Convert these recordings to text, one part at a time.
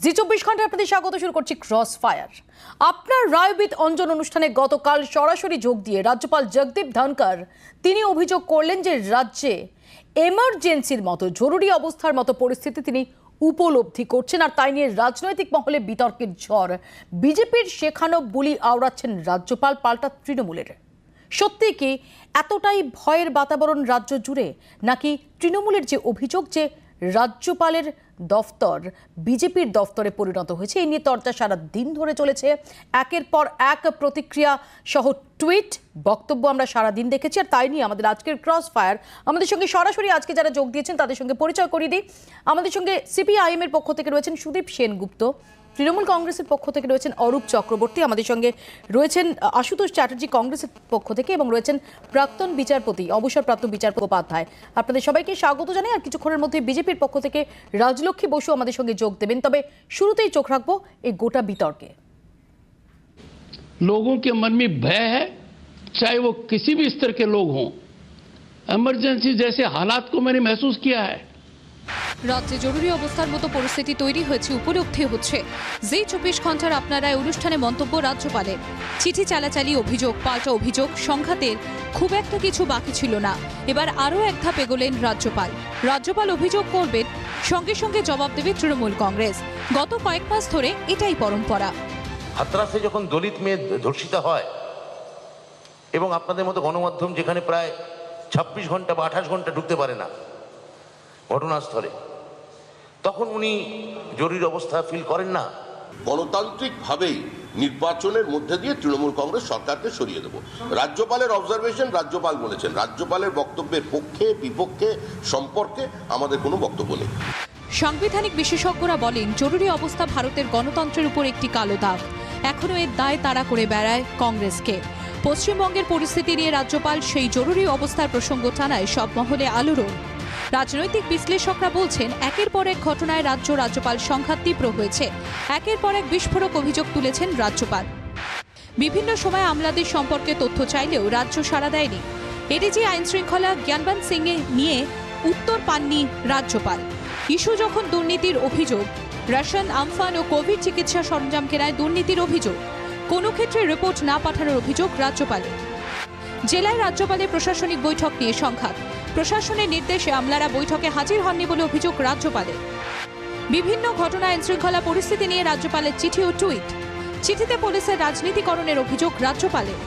জি 24 ঘন্টা আপনাদের স্বাগত। শুরু করছি ক্রস ফায়ার। আপনার রায়বিদ অঞ্জন অনুষ্ঠানে গতকাল সরাসরি যোগ দিয়ে রাজ্যপাল জগদীপ ধনকর তিনি অভিযোগ করলেন যে রাজ্যে এমার্জেন্সির মতো জরুরি অবস্থার মতো পরিস্থিতি তিনি উপলব্ধি করছেন, আর তাই নিয়ে রাজনৈতিক মহলে বিতর্কের ঝড়। বিজেপির শেখানো বুলি আওড়াচ্ছেন রাজ্যপাল, পাল্টা তৃণমূলের। সত্যি কি এতটাই ভয়ের বাতাবরণ রাজ্য জুড়ে, নাকি তৃণমূলের যে অভিযোগ যে রাজ্যপালের দফতর বিজেপির দফতরে পরিণত হয়েছে, এই নিয়ে চর্চা সারা দিন ধরে চলেছে। একের পর এক প্রতিক্রিয়া সহ টুইট বক্তব্য আমরা সারা দিন দেখেছি, আর তাই নিয়ে আমাদের আজকের ক্রস ফায়ার। আমাদের সঙ্গে সরাসরি আজকে যারা যোগ দিয়েছেন তাদের সঙ্গে পরিচয় করিয়ে দিই। আমাদের সঙ্গে সিপিআইএম এর পক্ষ থেকে রয়েছেন সুদীপ সেনগুপ্ত, তৃণমূল কংগ্রেসের পক্ষ থেকে রয়েছেন অরূপ চক্রবর্তী, আমাদের সঙ্গে রয়েছেন আশুতোষ চ্যাটার্জি কংগ্রেসের পক্ষ থেকে, এবং রয়েছেন প্রাক্তন বিচারপতি অবসরপ্রাপ্ত বিচারপতি উপাধ্যায়। আপনাদের সবাইকে স্বাগত জানাই। আর কিছুক্ষণের মধ্যে বিজেপির পক্ষ থেকে রাজলক্ষ্মী বসু আমাদের সঙ্গে যোগ দেবেন। তবে শুরুতেই চোখ রাখবো এই গোটা বিতর্কে। लोगों के मन में भय है, चाहे वो किसी भी स्तर के लोग हों। इमरजेंसी जैसे हालात को मैंने महसूस किया है। রাজ্যে জরুরি অবস্থার মতো পরিস্থিতি তৈরি হয়েছে উপলব্ধি হচ্ছে। জি 24 ঘন্টার আপনারা অনুষ্ঠানে মন্তব্য রাজ্যপালের। চিঠি চালাচালি অভিযোগ, পাল্টা অভিযোগ, সংঘাতের খুব একটা কিছু বাকি ছিল না। এবার আরও এক ধাপ এগোলেন রাজ্যপাল। রাজ্যপাল অভিযোগ করবেন, সঙ্গে সঙ্গে জবাব দেবে তৃণমূল কংগ্রেস। গত কয়েক মাস ধরে এটাই পরম্পরা। হাতরাসে যখন দলিত মেয়ে ধর্ষিতা হয় এবং আপনাদের মতো গণমাধ্যম যেখানে প্রায় 26 ঘন্টা বা 28 ঘন্টা ঢুকতে পারে না ঘটনাস্থলে, তখন উনি জরুরি অবস্থা ফিল করেন না। গণতান্ত্রিকভাবেই নির্বাচনের মধ্যে দিয়ে তৃণমূল কংগ্রেস সরকারকে সরিয়ে দেব। রাজ্যপালের অবজারভেশন রাজ্যপাল বলেছেন, রাজ্যপালের বক্তব্যের পক্ষে বিপক্ষে সম্পর্কে আমাদের কোনো বক্তব্য নেই। সাংবিধানিক বিশেষজ্ঞরা বলেন, জরুরি অবস্থা ভারতের গণতন্ত্রের উপর একটি কালো দাগ। এখনও এর দায় তাড়া করে বেড়ায় কংগ্রেসকে। পশ্চিমবঙ্গের পরিস্থিতি নিয়ে রাজ্যপাল সেই জরুরি অবস্থার প্রসঙ্গ টানায় সব মহলে আলোড়ন। রাজনৈতিক বিশ্লেষকরা বলছেন, একের পর এক ঘটনায় রাজ্যপাল সংঘাত তীব্র হয়েছে। একের পর এক বিস্ফোরক অভিযোগ তুলেছেন রাজ্যপাল। বিভিন্ন সময় আমলাদের সম্পর্কে তথ্য চাইলেও রাজ্য সাড়া দেয়নি। এডিজি আইন শৃঙ্খলা জ্ঞানবান সিং নিয়ে উত্তর পাননি রাজ্যপাল। ইস্যু যখন দুর্নীতির অভিযোগ, রাশন, আমফান ও কোভিড চিকিৎসা সরঞ্জাম কেনায় দুর্নীতির অভিযোগ, কোনো ক্ষেত্রে রিপোর্ট না পাঠানোর অভিযোগ রাজ্যপালের। জেলায় রাজ্যপালের প্রশাসনিক বৈঠক নিয়ে সংঘাত, প্রশাসনের নির্দেশে আমলারা বৈঠকে হাজির হননি বলে অভিযোগ রাজ্যপালের। বিভিন্ন ঘটনা আইন শৃঙ্খলা পরিস্থিতি নিয়ে রাজ্যপালের চিঠি ও টুইট। চিঠিতে পুলিশের রাজনীতিকরণের অভিযোগ রাজ্যপালের।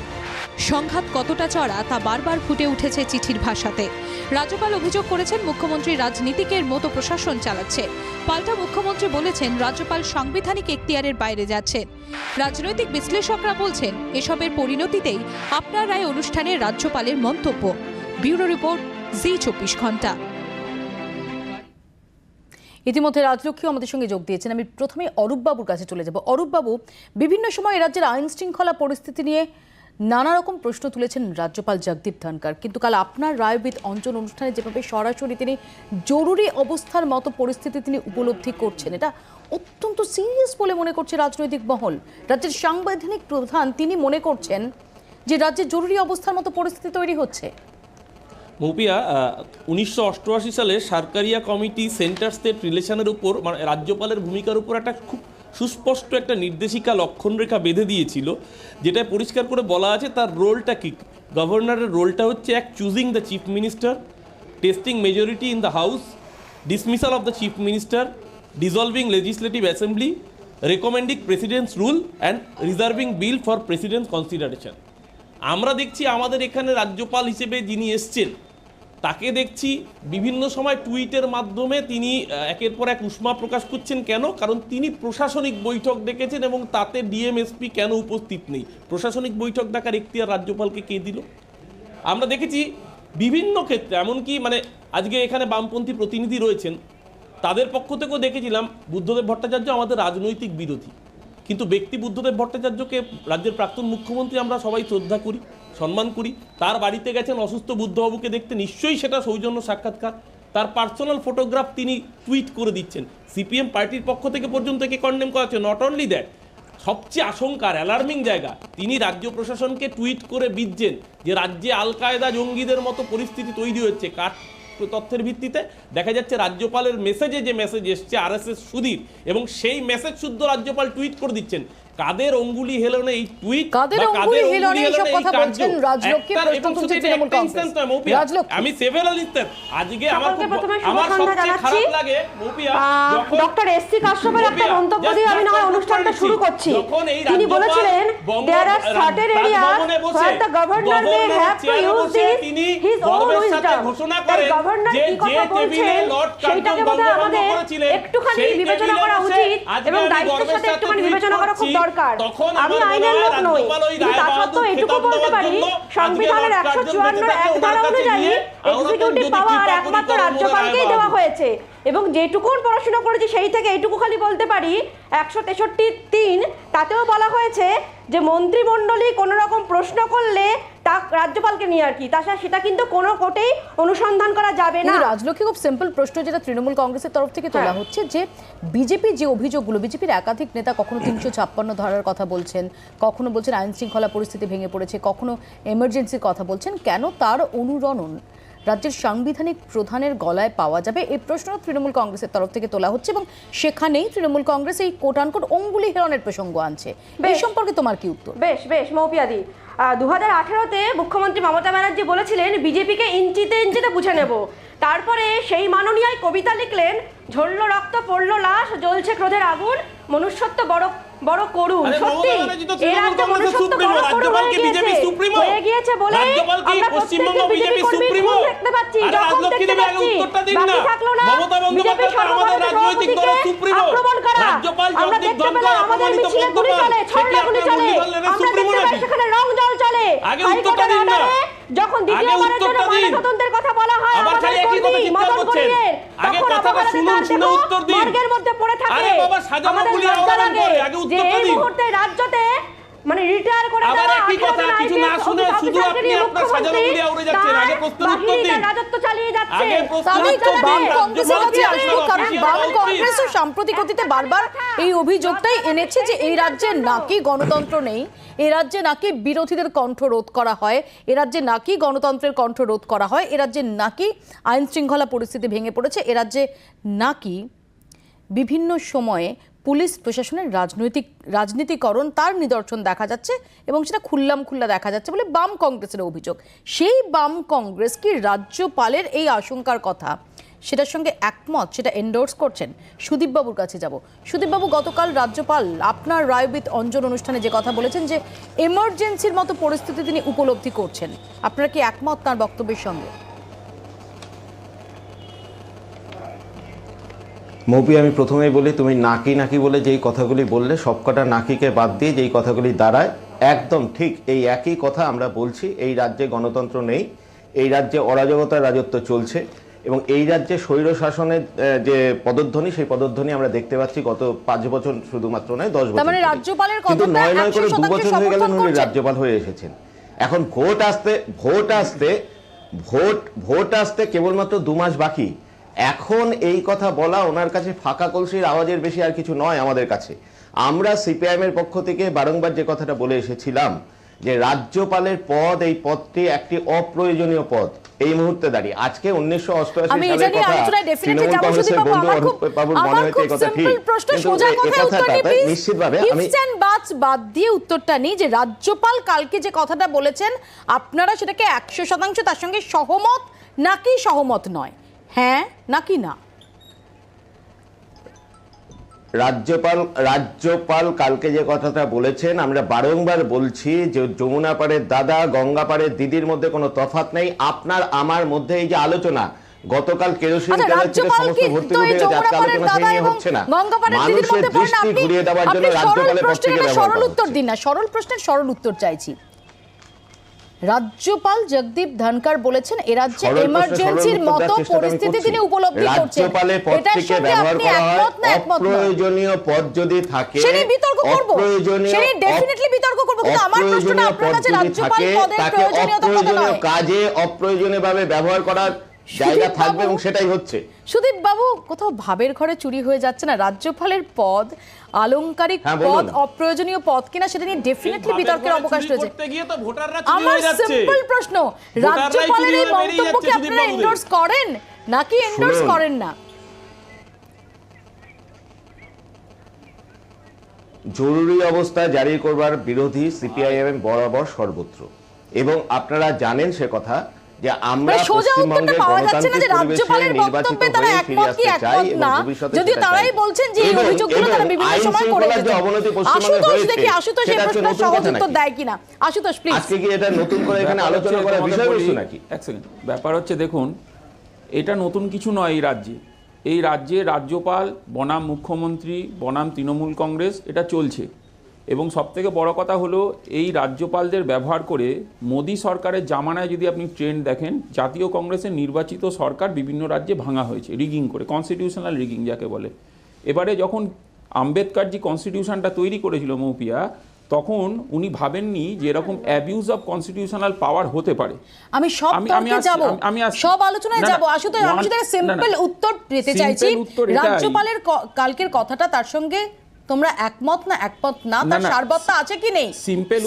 সংঘাত কতটা চড়া তা বারবার ফুটে উঠেছে চিঠির ভাষাতে। রাজ্যপাল অভিযোগ করেছেন, মুখ্যমন্ত্রী রাজনীতিকের মতো প্রশাসন চালাচ্ছে। পাল্টা মুখ্যমন্ত্রী বলেছেন, রাজ্যপাল সাংবিধানিক এখতিয়ারের বাইরে যাচ্ছেন। রাজনৈতিক বিশ্লেষকরা বলছেন, এসবের পরিণতিতেই আপনার রায় অনুষ্ঠানে রাজ্যপালের মন্তব্য। ব্যুরো রিপোর্ট, জি 24 ঘন্টা। ইতিমধ্যে রাজলক্ষ্মী আমাদের সঙ্গে যোগ দিয়েছেন। আমি প্রথমে অরূপবাবুর কাছে চলে যাব। অরূপবাবু, বিভিন্ন সময় রাজ্যের আইন শৃঙ্খলা পরিস্থিতি নিয়ে নানা রকম প্রশ্ন তুলেছেন রাজ্যপাল জগদীপ ধনকর, কিন্তু কাল আপনার রায়বিদ অঞ্জন অনুষ্ঠানে যেভাবে সরাসরি তিনি জরুরি অবস্থার মতো পরিস্থিতি তিনি উপলব্ধি করছেন, এটা অত্যন্ত সিরিয়াস বলে মনে করছে রাজনৈতিক মহল। রাজ্যের সাংবিধানিক প্রধান তিনি মনে করছেন যে রাজ্যে জরুরি অবস্থার মতো পরিস্থিতি তৈরি হচ্ছে। মৌপিয়া, 1988 সালে সরকারিয়া কমিটি সেন্টার স্টেট রিলেশনের উপর মানে রাজ্যপালের ভূমিকার উপর একটা খুব সুস্পষ্ট একটা নির্দেশিকা লক্ষণরেখা বেঁধে দিয়েছিল, যেটা পরিষ্কার করে বলা আছে তার রোলটা কি। গভর্নরের রোলটা হচ্ছে এক, choosing the chief minister, testing majority in the house, dismissal of the chief minister, dissolving legislative assembly, recommending president's rule and reserving bill for president's consideration. আমরা দেখছি আমাদের এখানে রাজ্যপাল হিসেবে যিনি এসছেন তাকে দেখছি বিভিন্ন সময় টুইটের মাধ্যমে তিনি একের পর এক উষ্মা প্রকাশ করছেন। কেন? কারণ তিনি প্রশাসনিক বৈঠক ডেকেছেন এবং তাতে ডিএমএসপি কেন উপস্থিত নেই? প্রশাসনিক বৈঠক ডাকার এখতিয়ার রাজ্যপালকে কে দিল? আমরা দেখেছি বিভিন্ন ক্ষেত্রে, এমনকি মানে আজকে এখানে বামপন্থী প্রতিনিধি রয়েছেন, তাদের পক্ষ থেকেও দেখেছিলাম বুদ্ধদেব ভট্টাচার্য আমাদের রাজনৈতিক বিরোধী, কিন্তু ব্যক্তি বুদ্ধদেব ভট্টাচার্যকে রাজ্যের প্রাক্তন মুখ্যমন্ত্রী আমরা সবাই শ্রদ্ধা করি, সম্মান করি। তার বাড়িতে গেছেন অসুস্থ বুদ্ধবাবুকে দেখতে, নিশ্চয়ই সেটা সৌজন্য সাক্ষাৎকার। তার পার্সোনাল ফটোগ্রাফ তিনি টুইট করে দিচ্ছেন। সিপিএম পার্টির পক্ষ থেকে পর্যন্ত একে কন্ডেম করা হচ্ছে। নট অনলি দ্যাট, সবচেয়ে আশঙ্কার অ্যালার্মিং জায়গা, তিনি রাজ্য প্রশাসনকে টুইট করে বিধছেন যে রাজ্যে আল কায়দা জঙ্গিদের মতো পরিস্থিতি তৈরি হচ্ছে। তথ্যের ভিত্তিতে দেখা যাচ্ছে রাজ্যপালের মেসেজে যে মেসেজ এসছে আরএসএস সুধীর, এবং সেই মেসেজ শুদ্ধ রাজ্যপাল টুইট করে দিচ্ছেন। কাদের অঙ্গুলি হেলনে এই টুইট, কাদের অঙ্গুলি হেলনে এইসব কথা বলছেন রাজলক্ষ্মী, প্রশ্ন তুলছে তৃণমূল কংগ্রেস। রাজলক্ষ্মী, আমি সেভেল আলিস্তার আজকে আমার সবচেয়ে খারাপ লাগে মৌপিয়া ডক্টর এসসি কাশ্যপের একটা মন্তব্য দিয়ে আমি নয় অনুষ্ঠানটা শুরু করছি। তিনি বলেছিলেন there are certain areas where the governor may have to use his own wisdom. তাই গভর্নর কি কথা বলছেন সেইটাকে বোধহয় আমাদের একটুখানি বিবেচনা করা উচিত এবং দায়িত্বের সাথে একটুখানি বিবেচনা করা খুব দরকার। আমি আইনের লোক নই, কিন্তু তা সত্ত্বেও এটুকু বলতে পারি সংবিধানের 154 এক ধারা অনুযায়ী এক্সিকিউটিভ পাওয়ার একমাত্র রাজ্যপালকেই দেওয়া হয়েছে, এবং যেটুকুন পড়াশোনা করেছি সেই থেকে এইটুকু খালি বলতে পারি 163(3) তাতেও বলা হয়েছে যে মন্ত্রিমণ্ডলী কোনো রকম প্রশ্ন করলে তা রাজ্যপালকে নিয়ে আর কি, তাছাড়া সেটা কিন্তু কোনো কোর্টেই অনুসন্ধান করা যাবে না। রাজলক্ষ্মী, খুব সিম্পল প্রশ্ন যেটা তৃণমূল কংগ্রেসের তরফ থেকে তোলা হচ্ছে যে বিজেপি যে অভিযোগগুলো, বিজেপির একাধিক নেতা কখনো 356 ধারার কথা বলছেন, কখনো বলছেন আইন শৃঙ্খলা পরিস্থিতি ভেঙে পড়েছে, কখনো এমার্জেন্সির কথা বলছেন, কেন তার অনুরণন রাজ্যের সাংবিধানিক প্রধানের গলায় পাওয়া যাবে, এই প্রশ্ন তৃণমূল কংগ্রেসের তরফ থেকে তোলা হচ্ছে এবং সেখানেই তৃণমূল কংগ্রেস এই কোট আনকোট অঙ্গুলি হেলনের প্রসঙ্গ আনছে। এই সম্পর্কে তোমার কি উত্তর? বেশ মৌপিয়াদি, 2018-তে মুখ্যমন্ত্রী মমতা ব্যানার্জি বলেছিলেন বিজেপিকে ইঞ্চিতে ইঞ্চিতে বুঝে নেব। তারপরে সেই মাননীয় কবিতা লিখলেন, ঝরল রক্ত পড়ল লাশ, জ্বলছে ক্রোধের আগুন, মনুষ্যত্ব বড় বড় করুণ। সত্যি এর আগে মনুষ্যত্ব বড় করুণ হয়ে গিয়েছে বলে আমরা প্রত্যেকটি বিজেপি কর্মী খুন দেখতে পাচ্ছি, জখম দেখতে পাচ্ছি। বাকি থাকলো না বিজেপি সর্বভারতীয় সভাপতিকে আক্রমণ করা। আমরা দেখতে পেলাম আমাদের মিছিলে গুলি চলে, ছড়লা গুলি চলে, আমরা দেখতে পাই সেখানে রং জল চলে। হাইকোর্টের অর্ডারে যখন দ্বিতীয়বারের জন্য ময়নাতদন্তের কথা বলা হয় আমাদের কর্মী মদন করিয়ের, তখন মর্গের মধ্যে পড়ে থাকে। আমাদের লজ্জা লাগে যে এই মুহূর্তে রাজ্যতে মানে রিটায়ার করে দেওয়া কিছু না শুনে শুধু আপনি আপনার সাজানো গুলি উড়ে যাচ্ছেন। আগে প্রশ্নের উত্তর দিন। রাজত্ব চালিয়ে যাচ্ছে। তাহলেই তো বাম কংগ্রেসের কাছে আসবো, কারণ বাম কংগ্রেসও সাম্প্রতিক অতীতে বারবার এই অভিযোগটাই এনেছে যে এই রাজ্যে নাকি গণতন্ত্র নেই, এ রাজ্যে নাকি বিরোধীদের কণ্ঠ রোধ করা হয়, এ রাজ্যে নাকি গণতন্ত্রের কণ্ঠ রোধ করা হয়, এ রাজ্যে নাকি আইন শৃঙ্খলা পরিস্থিতি ভেঙে পড়েছে, এ রাজ্যে নাকি বিভিন্ন সময়ে পুলিশ প্রশাসনের রাজনীতিকরণ তার নিদর্শন দেখা যাচ্ছে এবং সেটা খুল্লা দেখা যাচ্ছে বলে বাম কংগ্রেসের অভিযোগ। সেই বাম কংগ্রেস কি রাজ্যপালের এই আশঙ্কার কথা সেটার সঙ্গে একমত, সেটা এন্ডোর্স করছেন? সুদীপবাবুর কাছে যাব। সুদীপবাবু, গতকাল রাজ্যপাল আপনার রায়বিত অঞ্জন অনুষ্ঠানে যে কথা বলেছেন যে এমার্জেন্সির মতো পরিস্থিতি তিনি উপলব্ধি করছেন, আপনারা কি একমত তার বক্তব্যের সঙ্গে? মৌপি, আমি প্রথমেই বলি, তুমি নাকি বলে যেই কথাগুলি বললে সবকটা নাকিকে বাদ দিয়ে যেই কথাগুলি দাঁড়ায় একদম ঠিক এই একই কথা আমরা বলছি। এই রাজ্যে গণতন্ত্র নেই, এই রাজ্যে অরাজকতার রাজত্ব চলছে এবং এই রাজ্যে স্বৈর শাসনের যে পদধ্বনি, সেই পদধ্বনি আমরা দেখতে পাচ্ছি গত 5 বছর, শুধুমাত্র নয় 10 বছর, কিন্তু 9 করে 2 বছর হয়ে গেল উনি রাজ্যপাল হয়ে এসেছেন। এখন ভোট আসতে কেবলমাত্র 2 মাস বাকি। এখন এই কথা বলা ওনার কাছে ফাঁকা কলসির আওয়াজের বেশি আর কিছু নয় আমাদের কাছে। আমরা সিপিআইএম এর পক্ষ থেকে বারংবার যে কথাটা বলে এসেছিলাম যে রাজ্যপালের পদ, এই পদটি একটি অপ্রয়োজনীয় পদ এই মুহূর্তে দাঁড়িয়ে। আজকে 1988 সালের কথা নিশ্চিতভাবে আমি বাদ দিয়ে উত্তরটা নিই যে রাজ্যপাল কালকে যে কথাটা বলেছেন আপনারা সেটাকে 100% তার সঙ্গে সহমত নাকি সহমত নয়, হ্যাঁ নাকি না? রাজ্যপাল কালকে যে কথাটা বলেছেন আমরা বারংবার বলছি যে যমুনা পাড়ের দাদা গঙ্গা পাড়ের দিদির মধ্যে কোনো তফাৎ নেই। আপনার আমার মধ্যে এই যে আলোচনা, গতকাল কেরোসিন তেলের থেকে সমস্ত ভর্তি হয়ে গেছে, আজকে আলোচনা সেই নিয়ে হচ্ছে না। মানুষের দৃষ্টি ঘুরিয়ে দেওয়ার জন্য রাজ্যপালের পক্ষ থেকে সরল উত্তর দিন না, সরল প্রশ্নের সরল উত্তর চাইছি। রাজ্যপাল জগদীপ ধনকর বলেছেন এ রাজ্যে এমার্জেন্সির মতো পরিস্থিতি তিনি উপলব্ধি করছেন। রাজ্যপালের পদ থেকে ব্যবহার করা হয় অপ্রয়োজনীয় পদ যদি থাকে, সেটা বিতর্ক করব, সেটা ডেফিনেটলি বিতর্ক করব, কিন্তু আমার প্রশ্নটা আপনার কাছে রাজ্যপাল পদের প্রয়োজনীয়তা কত নয়, কাজে অপ্রয়োজনীয়ভাবে ব্যবহার করার জায়গা থাকবে এবং সেটাই হচ্ছে। সুদীপ বাবু, কোথাও ভাবের ঘরে চুরি হয়ে যাচ্ছে না? রাজ্যপালের পদ আলংকারিক হ্যাঁ, পদ, বলুন। অপ্রয়োজনীয় পদ কিনা সেটা নিয়ে ডেফিনেটলি বিতর্কের অবকাশ রয়েছে। করতে গিয়ে তো ভোটাররা চুরি আমার হয়ে যাচ্ছে। সিম্পল প্রশ্ন, ভোটাররাই রাজ্যপালের চুরি এই হয়ে বেরিয়ে মন্তব্যকে যাচ্ছে, আপনারা সুদীপ বাবুদের। এন্ডোর্স করেন নাকি এন্ডোর্স শুনুন। করেন না? জরুরি অবস্থা জারি করবার বিরোধী সিপিআইএম বরাবর সর্বত্র, এবং আপনারা জানেন সে কথা যে আমরা মানে সোজা উত্তরটা পশ্চিমবঙ্গের পাওয়া যাচ্ছে না যে গণতান্ত্রিক পরিবেশে রাজ্যপালের নির্বাচিত বক্তব্যে তারা হয়ে ফিরে একমত কি আসতে চাই একমত এবং না, ভবিষ্যতে যদিও সেটা তারাই চাই। বলছেন যে এই এবং- অভিযোগগুলো তারা এবং বিভিন্ন আইন সময় করে শৃঙ্খলার যে এসেছেন। অবনতি পশ্চিমবঙ্গে আশুতোষ হয়েছে, দেখি, আশুতোষ এই সেটা হচ্ছে প্রশ্নের নতুন সহজ কথা উত্তর নাকি? দেয় কিনা। আশুতোষ প্লিজ। আজকে কি এটা নতুন করে এখানে আলোচনা করার বিষয়বস্তু নাকি? এক সেকেন্ড, ব্যাপার হচ্ছে দেখুন, এটা নতুন কিছু নয় এই রাজ্যে। এই রাজ্যে রাজ্যপাল বনাম মুখ্যমন্ত্রী বনাম তৃণমূল কংগ্রেস এটা চলছে, এবং সবথেকে বড় কথা হলো এই রাজ্যপালদের ব্যবহার করে মোদী সরকারের জামানায় যদি আপনি ট্রেন্ড দেখেন, জাতীয় কংগ্রেসের নির্বাচিত সরকার বিভিন্ন রাজ্যে ভাঙা হয়েছে রিগিং করে, কনস্টিটিউশনাল রিগিং যাকে বলে। এবারে যখন আম্বেদকরজি কনস্টিটিউশনটা তৈরি করেছিল মৌপিয়া, তখন উনি ভাবেননি যে এরকম অ্যাবিউজ অফ কনস্টিটিউশনাল পাওয়ার হতে পারে। আমি সব তর্কে যাব, আমি আসছি। সব আলোচনায় না, না, যাব। আশুতোষ, আমি শুধু সিম্পল উত্তর পেতে Simple চাইছি। উত্তর এটাই। রাজ্যপালের কালকের কথাটা, তার সঙ্গে তোমরা একমত না একমত না, তার না, সারবত্তা আছে কি নেই? সিম্পল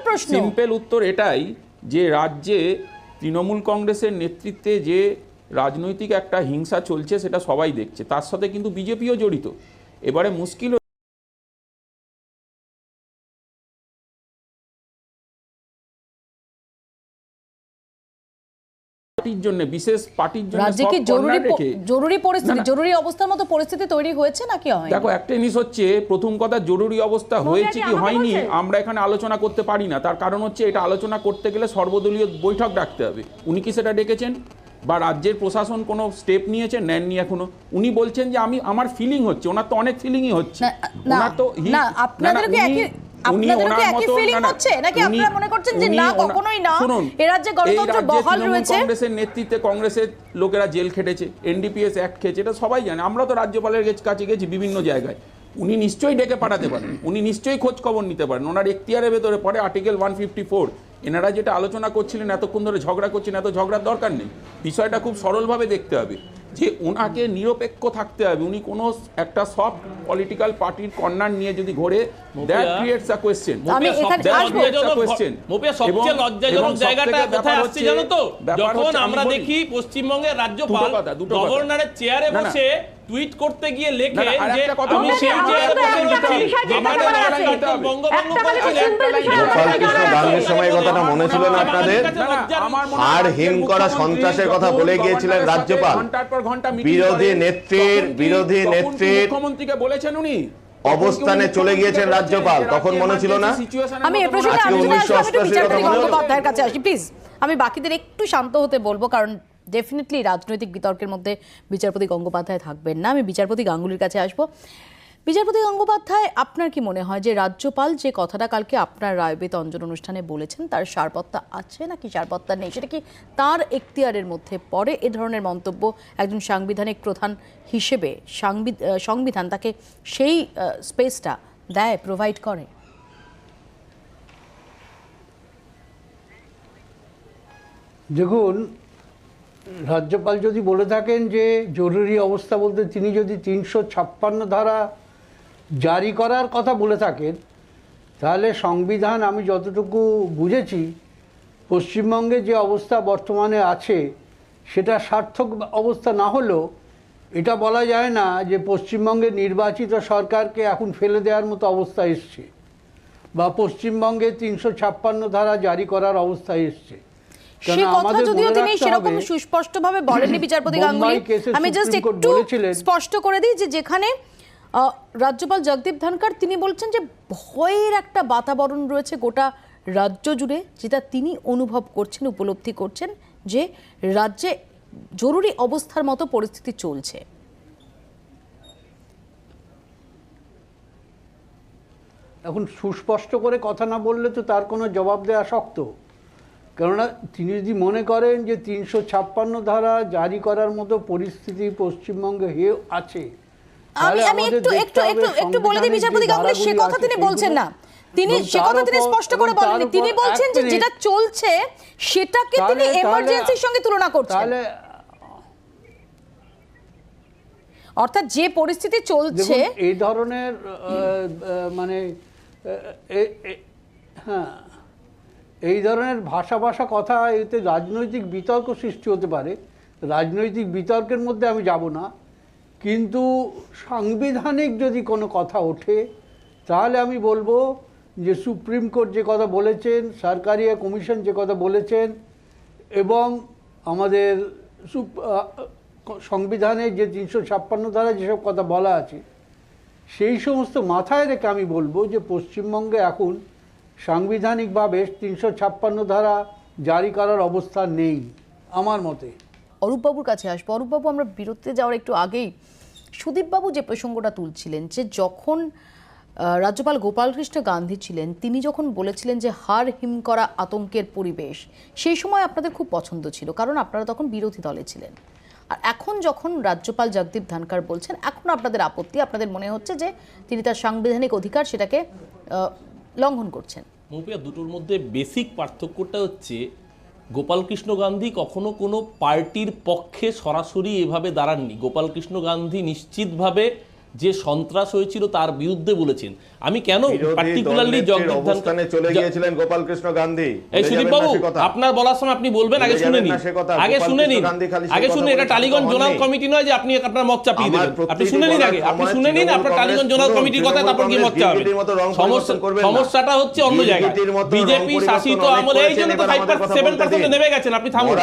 প্রশ্ন। সিম্পল উত্তর এটাই যে রাজ্যে তৃণমূল কংগ্রেসের নেতৃত্বে যে রাজনৈতিক একটা হিংসা চলছে সেটা সবাই দেখছে, তার সাথে কিন্তু বিজেপিও জড়িত। এবারে মুশকিল পার্টির জন্য, বিশেষ পার্টির জন্য রাজ্যে কি সব corner রেখে। জরুরি পরিস্থিতি, না, না। জরুরি অবস্থার মতো পরিস্থিতি তৈরি হয়েছে নাকি হয়? দেখো, একটা জিনিস হচ্ছে, প্রথম কথা জরুরি অবস্থা হয়েছে কি আমাকে হয়নি বলছেন? আমরা এখানে আলোচনা করতে পারি না। তার কারণ হচ্ছে এটা আলোচনা করতে গেলে সর্বদলীয় বৈঠক ডাকতে হবে। উনি কি সেটা ডেকেছেন? বা রাজ্যের প্রশাসন কোনো স্টেপ নিয়েছেন? নেননি এখনো। উনি বলছেন যে আমার ফিলিং হচ্ছে, ওনার তো অনেক ফিলিংই হচ্ছে। না, ওনার তো না, আপনাদেরও কি একই ফিলিং হচ্ছে নাকি আপনারা মনে করছেন যে না, কখনোই না, এ রাজ্যে গণতন্ত্র বহাল রয়েছে? কংগ্রেসের নেতৃত্বে কংগ্রেসের লোকেরা জেল খেটেছে, এনডিপিএস অ্যাক্ট খেয়েছে, এটা সবাই জানে। আমরা তো রাজ্যপালের কাছে গেছি বিভিন্ন জায়গায়। উনি নিশ্চয়ই ডেকে পাঠাতে পারেন, উনি নিশ্চয়ই খোঁজ খবর নিতে পারেন। ওনার এখতিয়ারের ভেতরে পড়ে আর্টিকেল 154। এনারা যেটা আলোচনা করছিলেন, এতক্ষণ ধরে ঝগড়া করছেন, এত ঝগড়ার দরকার নেই। বিষয়টা খুব সরলভাবে দেখতে হবে যে ওনাকে নিরপেক্ষ থাকতে হবে। উনি কোনো একটা সফট পলিটিক্যাল পার্টির কর্নার নিয়ে যদি ঘোরে, দ্যাট ক্রিয়েটস আ কোয়েশ্চেন। আমি এখানে আসবো। সবচেয়ে লজ্জাজনক জায়গাটা কোথায় আসছে জানো তো? যখন আমরা দেখি পশ্চিমবঙ্গের রাজ্যপাল গভর্নরের চেয়ারে বসে টুইট করতে গিয়ে লেখে যে আমি সেই চেয়ারে বসে রয়েছি, যেখানে বঙ্গভঙ্গ করেছিলেন। গোপাল কৃষ্ণ গান্ধীর সময় এই কথাটা মনে ছিল না আপনাদের? আর হিম করা সন্ত্রাসের কথা বলে গিয়েছিলেন রাজ্যপাল। বিরোধী নেত্রীর মুখ্যমন্ত্রীকে বলেছেন উনি, অবস্থানে চলে গিয়েছেন রাজ্যপাল, তখন মনে ছিল না? আমি এ প্রসঙ্গে আজকে আলোচনায় আসবো, আমি একটু 1988 বিচারপতি কথা বলে- গঙ্গোপাধ্যায়ের কাছে আসি প্লিজ। আমি বাকিদের একটু শান্ত হতে বলবো, কারণ ডেফিনেটলি রাজনৈতিক বিতর্কের মধ্যে বিচারপতি গঙ্গোপাধ্যায় থাকবেন না। আমি বিচারপতি গাঙ্গুলির কাছে আসবো। বিচারপতি গঙ্গোপাধ্যায়, আপনার কি মনে হয় যে রাজ্যপাল যে কথাটা কালকে আপনার রায়বেত অঞ্জন অনুষ্ঠানে বলেছেন, তার সারবত্তা আছে নাকি সারবত্তা নেই? সেটা কি তার এখতিয়ারের মধ্যে পড়ে? এ ধরনের মন্তব্য একজন সাংবিধানিক প্রধান হিসেবে সংবিধান তাকে সেই স্পেসটা দেয়, প্রোভাইড করে? দেখুন, রাজ্যপাল যদি বলে থাকেন যে জরুরি অবস্থা বলতে তিনি যদি 356 ধারা জারি করার কথা বলে থাকেন, তাহলে সংবিধান, আমি যতটুকু বুঝেছি, পশ্চিমবঙ্গে যে অবস্থা বর্তমানে আছে সেটা সার্থক অবস্থা না হলেও এটা বলা যায় না যে পশ্চিমবঙ্গে নির্বাচিত সরকারকে এখন ফেলে দেওয়ার মতো অবস্থা এসছে, বা পশ্চিমবঙ্গে 356 ধারা জারি করার অবস্থা এসছে। সে কথা যদিও তিনি সেরকম সুস্পষ্টভাবে বলেননি বিচারপতি গাঙ্গুলি। আমি জাস্ট একটু স্পষ্ট করে দিই যে যেখানে রাজ্যপাল জগদীপ ধনখড় তিনি বলছেন যে ভয়ের একটা বাতাবরণ রয়েছে গোটা রাজ্য জুড়ে, যেটা তিনি অনুভব করছেন, উপলব্ধি করছেন যে রাজ্যে জরুরি অবস্থার মতো পরিস্থিতি চলছে। এখন সুস্পষ্ট করে কথা না বললে তো তার কোনো জবাব দেওয়া শক্ত। কেননা তিনি যদি মনে করেন যে 356 ধারা জারি করার মতো পরিস্থিতি পশ্চিমবঙ্গে আছে, আমি একটু বলে দিই বিচারপতি গাঙ্গুলি, সে কথা তিনি বলছেন না। তিনি সে কথা তিনি স্পষ্ট করে বলেননি। তিনি বলছেন যে যেটা চলছে সেটাকে তিনি এমার্জেন্সির সঙ্গে তুলনা করছেন। তাহলে অর্থাৎ যে পরিস্থিতি চলছে, দেখুন, এই ধরনের মানে হ্যাঁ, এই ধরনের ভাষা কথা এতে রাজনৈতিক বিতর্ক সৃষ্টি হতে পারে। রাজনৈতিক বিতর্কের মধ্যে আমি যাব না, কিন্তু সাংবিধানিক যদি কোনো কথা ওঠে তাহলে আমি বলবো যে সুপ্রিম কোর্ট যে কথা বলেছেন, সরকারিয়া কমিশন যে কথা বলেছেন, এবং আমাদের সংবিধানে যে 356 ধারা যেসব কথা বলা আছে, সেই সমস্ত মাথায় রেখে আমি বলবো যে পশ্চিমবঙ্গে এখন সাংবিধানিকভাবে 356 ধারা জারি করার অবস্থা নেই আমার মতে। অরূপবাবুর কাছে আসবো। অরূপবাবু, আমরা বিরতিতে যাওয়ার একটু আগেই সুদীপবাবু যে প্রসঙ্গটা তুলছিলেন, যে যখন রাজ্যপাল গোপালকৃষ্ণ গান্ধী ছিলেন, তিনি যখন বলেছিলেন যে হার হিম করা আতঙ্কের পরিবেশ, সেই সময় আপনাদের খুব পছন্দ ছিল, কারণ আপনারা তখন বিরোধী দলে ছিলেন। আর এখন যখন রাজ্যপাল জগদীপ ধনখড় বলছেন, এখন আপনাদের আপত্তি, আপনাদের মনে হচ্ছে যে তিনি তার সাংবিধানিক অধিকার সেটাকে লঙ্ঘন করছেন। মৌপিয়া, দুটোর মধ্যে বেসিক পার্থক্যটা হচ্ছে গোপালকৃষ্ণ গান্ধী কখনো কোনো পার্টির পক্ষে সরাসরি এভাবে দাঁড়াননি। গোপালকৃষ্ণ গান্ধী নিশ্চিতভাবে যে সন্ত্রাস হয়েছিল তার বিরুদ্ধে বলেছেন। আমি কেন পার্টিকুলারলি জগদীপ ধনখড় চলে গিয়েছিলেন গোপালকৃষ্ণ গান্ধী, এই সুদীপ বাবু, আপনার বলার সময় আপনি বলবেন, আগে শুনে নিন, আগে শুনে নিন, আগে শুনে। এটা টালিগঞ্জ জোনাল কমিটি নয় যে আপনি আপনার মত চাপিয়ে দেবেন। আপনি শুনে নিন আগে, আপনি শুনে নিন আপনার টালিগঞ্জ জোনাল কমিটির কথা, তারপর কি মত চাপাবেন। সমস্যাটা হচ্ছে অন্য জায়গায়। বিজেপি শাসিত আমলে এই জন্য তো 7% নেমে গেছেন। আপনি থামুন,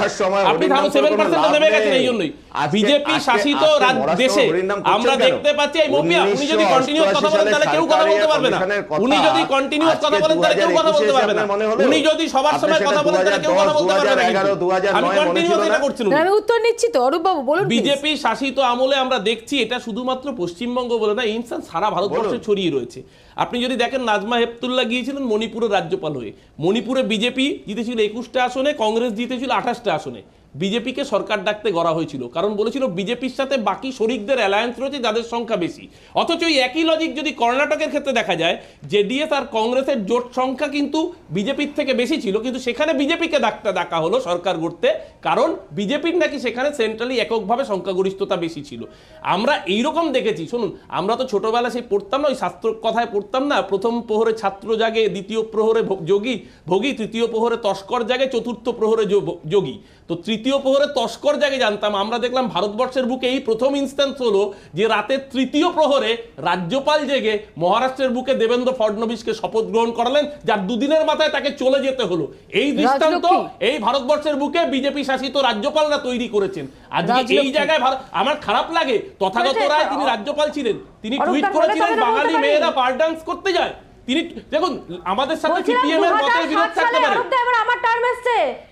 আপনি থামুন, 7% নেমে গেছেন এই জন্যই। বিজেপি শাসিত দেশে আমরা দেখতে পাচ্ছি, এই মৌপিয়া, উনি যদি কন্টিনিউয়াস কথা বলেন তাহলে কেউ কথা বলতে পারবে না। উনি যদি কন্টিনিউয়াস কথা বলেন তাহলে কেউ কথা বলতে পারবে না। উনি যদি সবার সময় কথা বলেন তাহলে কেউ কথা বলতে পারবে না। আমি কন্টিনিউয়াস এটা করছি না, আমি উত্তর নিচ্ছি তো। অরূপবাবু বলুন। বিজেপি শাসিত আমলে আমরা দেখছি, এটা শুধুমাত্র পশ্চিমবঙ্গ বলে না, ইনসান সারা ভারতবর্ষে ছড়িয়ে রয়েছে। আপনি যদি দেখেন, নাজমা হেপতুল্লাহ গিয়েছিলেন মণিপুরের রাজ্যপাল হয়ে। মণিপুরে বিজেপি জিতেছিল 21টা আসনে, কংগ্রেস জিতেছিল 28টা আসনে। বিজেপিকে সরকার ডাকতে গড়া হয়েছিল, কারণ বলেছিল বিজেপির সাথে বাকি শরিকদের অ্যালায়েন্স রয়েছে যাদের সংখ্যা বেশি। অথচ এই একই লজিক যদি কর্ণাটকের ক্ষেত্রে দেখা যায়, জেডিএস আর কংগ্রেসের জোট সংখ্যা কিন্তু বিজেপির থেকে বেশি ছিল, কিন্তু সেখানে বিজেপিকে ডাকা হলো সরকার গড়তে, কারণ বিজেপির নাকি সেখানে সেন্ট্রালি এককভাবে সংখ্যাগরিষ্ঠতা বেশি ছিল। আমরা এইরকম দেখেছি। শুনুন, আমরা তো ছোটবেলা সেই পড়তাম না, ওই শাস্ত্র কথায় পড়তাম না, প্রথম প্রহরে ছাত্র জাগে, দ্বিতীয় প্রহরে ভোগী, তৃতীয় প্রহরে তস্কর জাগে, চতুর্থ প্রহরে যোগী। তো তৃতীয় প্রহরে তস্কর জাগে জানতাম, আমরা দেখলাম ভারতবর্ষের বুকে এই প্রথম ইনস্ট্যান্স হলো যে রাতের তৃতীয় প্রহরে রাজ্যপাল জেগে মহারাষ্ট্রের বুকে দেবেন্দ্র ফডনবিসকে শপথ গ্রহণ করালেন, যার দুদিনের মাথায় তাকে চলে যেতে হলো। এই দৃষ্টান্ত এই ভারতবর্ষের বুকে বিজেপি শাসিত রাজ্যপালরা তৈরি করেছেন। আজকে এই জায়গায় আমার খারাপ লাগে, তথাগত রায় তিনি রাজ্যপাল ছিলেন, তিনি টুইট করেছিলেন বাঙালি মেয়েরা বার ডান্স করতে যায়। তিনি দেখুন, আমাদের সাথে সিপিএম এর মতের বিরোধ থাকতে পারে,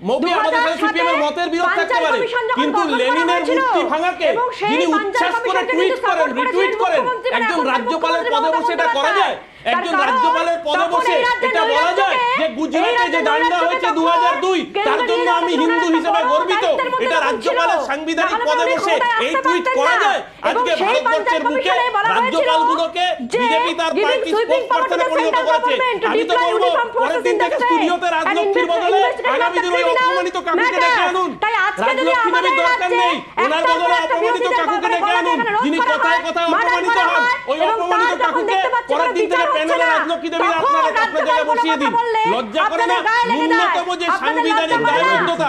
মৌপিয়া, আমাদের সাথে সিপিএম এর মতের বিরোধ থাকতে পারে, কিন্তু লেনিনের মূর্তি ভাঙাকে যিনি উচ্ছ্বাস করে টুইট করেন, রিটুইট করেন, একজন রাজ্যপালের পদে বসে এটা করা যায়? একজন রাজ্যপালের পদে বসে এটা বলা যায় যে গুজরাটে যে দাঙ্গা হয়েছে 2002, তার জন্য আমি হিন্দু হিসেবে গর্বিত? এটা রাজ্যপালের সাংবিধানিক পদে বসে এই টুইট করা যায়? আজকে ভারতবর্ষের বুকে রাজ্যপালগুলোকে বিজেপি তার পার্টি স্পোকপারসনে পরিণত করেছে। আমি তো বলবো, পরের দিন থেকে স্টুডিওতে রাজলক্ষ্মীর বদলে আগামী দিন ওই অপমানিত কাকুকে ডেকে আনুন। রাজলক্ষ্মী দেবীর দরকার নেই, ওনার বদলে অপমানিত কাকুকে ডেকে আনুন, যিনি কথায় কথায় অপমানিত হন। ওই অপমানিত কাকুকে পরের দিন থেকে প্যানেলে রাজলক্ষ্মী দেবীর আপনার জায়গায় বসিয়ে দিন। লজ্জা করে না? ন্যূনতম যে সাংবিধানিক দায়বদ্ধতা,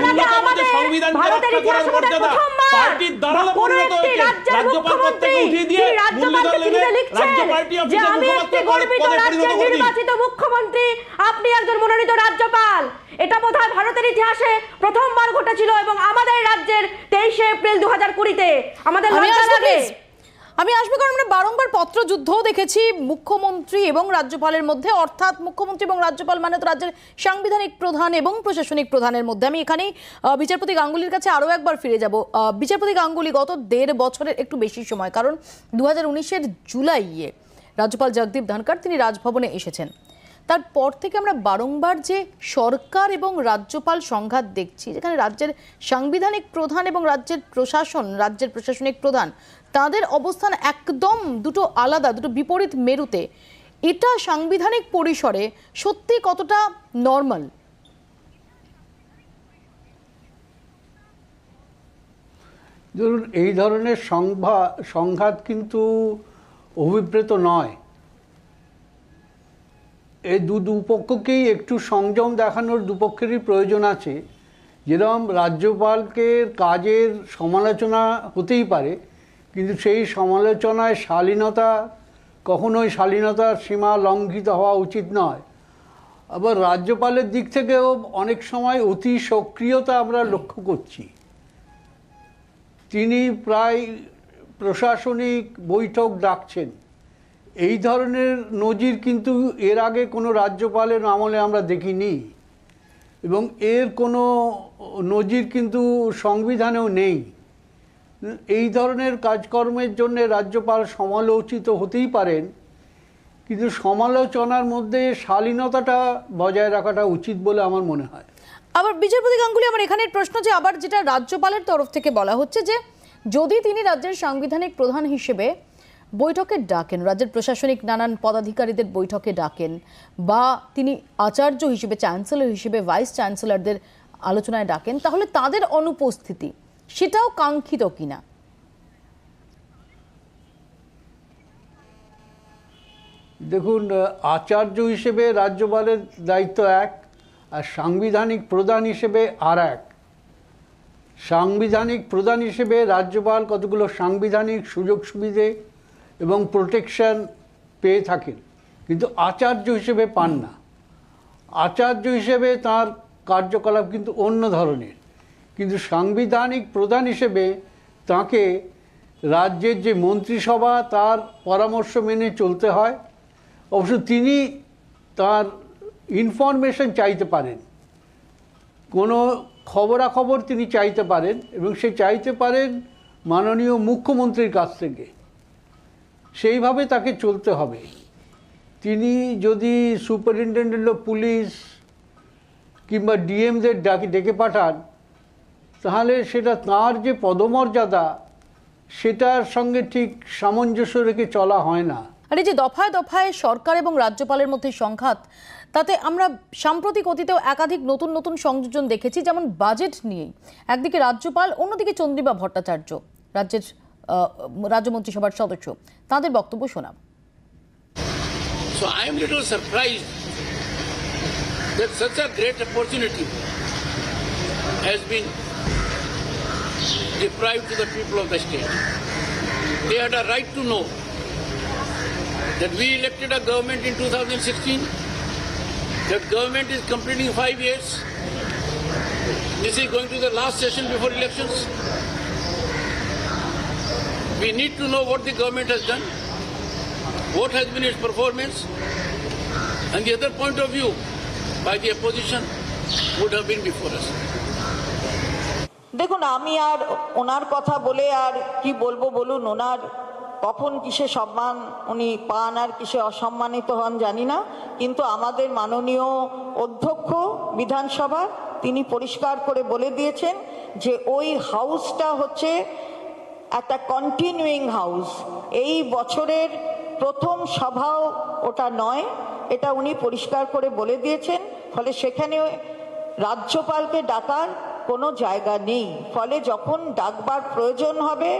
ন্যূনতম যে সংবিধানকে রক্ষা করার মর্যাদা পার্টির দাঁড়ালে পরিণত হয়েছে। রাজ্যপাল পদ থেকে উঠিয়ে দিয়ে মুরলীধর লেনে রাজ্য পার্টি অফিসে মুখপাত্র পদে পরিণত করে নির্বাচিত মুখ্যমন্ত্রী, আপনি একজন মনোনীত রাজ্যপাল। এটা বোধহয় ভারতের ইতিহাসে প্রথমবার ঘটেছিল, এবং আমাদের রাজ্যের 23শে এপ্রিল 2020-তে আমাদের লজ্জা লাগে। আমি আসবো, কারণ আমরা বারংবার পত্রযুদ্ধও দেখেছি মুখ্যমন্ত্রী এবং রাজ্যপালের মধ্যে, অর্থাৎ মুখ্যমন্ত্রী এবং রাজ্যপাল মানে তো রাজ্যের সাংবিধানিক প্রধান এবং প্রশাসনিক প্রধানের মধ্যে। আমি এখানেই বিচারপতি গাঙ্গুলির কাছে আরও একবার ফিরে যাব। বিচারপতি গাঙ্গুলি, গত 1.5 বছরের একটু বেশি সময়, কারণ 2019-এর জুলাইয়ে রাজ্যপাল জগদীপ ধনখড় তিনি রাজভবনে এসেছেন, তারপর থেকে আমরা বারংবার যে সরকার এবং রাজ্যপাল সংঘাত দেখছি, যেখানে রাজ্যের সাংবিধানিক প্রধান এবং রাজ্যের প্রশাসনিক প্রধান তাদের অবস্থান একদম দুটো আলাদা, দুটো বিপরীত মেরুতে। এটা সাংবিধানিক পরিসরে সত্যি কতটা নর্মাল? ধরুন এই ধরনের সংঘাত কিন্তু অভিপ্রেত নয়। এই দুপক্ষকেই একটু সংযম দেখানোর দুপক্ষেরই প্রয়োজন আছে। যেরকম রাজ্যপালকে কাজের সমালোচনা হতেই পারে, কিন্তু সেই সমালোচনায় কখনোই শালীনতার সীমা লঙ্ঘিত হওয়া উচিত নয়। আবার রাজ্যপালের দিক থেকেও অনেক সময় অতি সক্রিয়তা আমরা লক্ষ্য করছি। তিনি প্রায় প্রশাসনিক বৈঠক ডাকছেন, এই ধরনের নজির কিন্তু এর আগে কোনো রাজ্যপালের আমলে আমরা দেখিনি, এবং এর কোনো নজির কিন্তু সংবিধানেও নেই। এই ধরনের কাজকর্মের জন্য রাজ্যপাল সমালোচিত হতেই পারেন, কিন্তু সমালোচনার মধ্যে শালীনতাটা বজায় রাখাটা উচিত বলে আমার মনে হয়। আবার বিচারপতি গাঙ্গুলি, আমার এখানের প্রশ্ন যে আবার যেটা রাজ্যপালের তরফ থেকে বলা হচ্ছে যে যদি তিনি রাজ্যের সাংবিধানিক প্রধান হিসেবে বৈঠকে ডাকেন, রাজ্যের প্রশাসনিক নানান পদাধিকারীদের বৈঠকে ডাকেন, বা তিনি আচার্য হিসেবে, চ্যান্সেলর হিসেবে ভাইস চ্যান্সেলরদের আলোচনায় ডাকেন, তাহলে তাদের অনুপস্থিতি সেটাও কাঙ্ক্ষিত কিনা? দেখুন, আচার্য হিসেবে রাজ্যপালের দায়িত্ব এক, আর সাংবিধানিক প্রধান হিসেবে আর এক। সাংবিধানিক প্রধান হিসেবে রাজ্যপাল কতগুলো সাংবিধানিক সুযোগ সুবিধে এবং প্রোটেকশন পেয়ে থাকেন, কিন্তু আচার্য হিসেবে পান না। আচার্য হিসেবে তার কার্যকলাপ কিন্তু অন্য ধরনের, কিন্তু সাংবিধানিক প্রধান হিসেবে তাকে রাজ্যের যে মন্ত্রিসভা তার পরামর্শ মেনে চলতে হয়। অবশ্য তিনি তার ইনফরমেশন চাইতে পারেন, কোনো খবরাখবর তিনি চাইতে পারেন, এবং সে চাইতে পারেন মাননীয় মুখ্যমন্ত্রীর কাছ থেকে। সেইভাবে তাকে চলতে হবে। তিনি যদি সুপারিনটেনডেন্ট অফ পুলিশ কিংবা ডিএমদের ডেকে পাঠান, তাহলে সেটা তার যে পদমর্যাদা সেটার সঙ্গে ঠিক সামঞ্জস্য রেখে চলা হয় না। আর এই যে দফায় দফায় সরকার এবং রাজ্যপালের মধ্যে সংঘাত, তাতে আমরা সাম্প্রতিক অতীতেও একাধিক নতুন নতুন সংযোজন দেখেছি, যেমন বাজেট নিয়েই একদিকে রাজ্যপাল, অন্যদিকে চন্দ্রিমা ভট্টাচার্য, রাজ্যের রাজ্য মন্ত্রিসভার সদস্য, তাদের বক্তব্য শোনাব। So I am little surprised that such a great opportunity has been deprived to the people of the state. They had a right to know that we elected a government in 2016. That government is completing 5 years. This is going to the last session before elections. We need to know what the government has done, what has been its performance, and the other point of view by the opposition would have been before us. দেখুন, আমি আর ওনার কথা বলে আর কি বলবো বলুন। ওনার কখন কিসে সম্মান উনি পান আর কিসে অসম্মানিত হন জানি না, কিন্তু আমাদের মাননীয় অধ্যক্ষ বিধানসভার তিনি পরিষ্কার করে বলে দিয়েছেন যে ওই হাউসটা হচ্ছে একটা কন্টিনিউইং হাউস। এই বছরের প্রথম সভাও ওটা নয়, এটা উনি পরিষ্কার করে বলে দিয়েছেন। ফলে সেখানে রাজ্যপালকে ডাকার কোনো জায়গা নেই। ফলে যখন ডাকবার প্রয়োজন হবে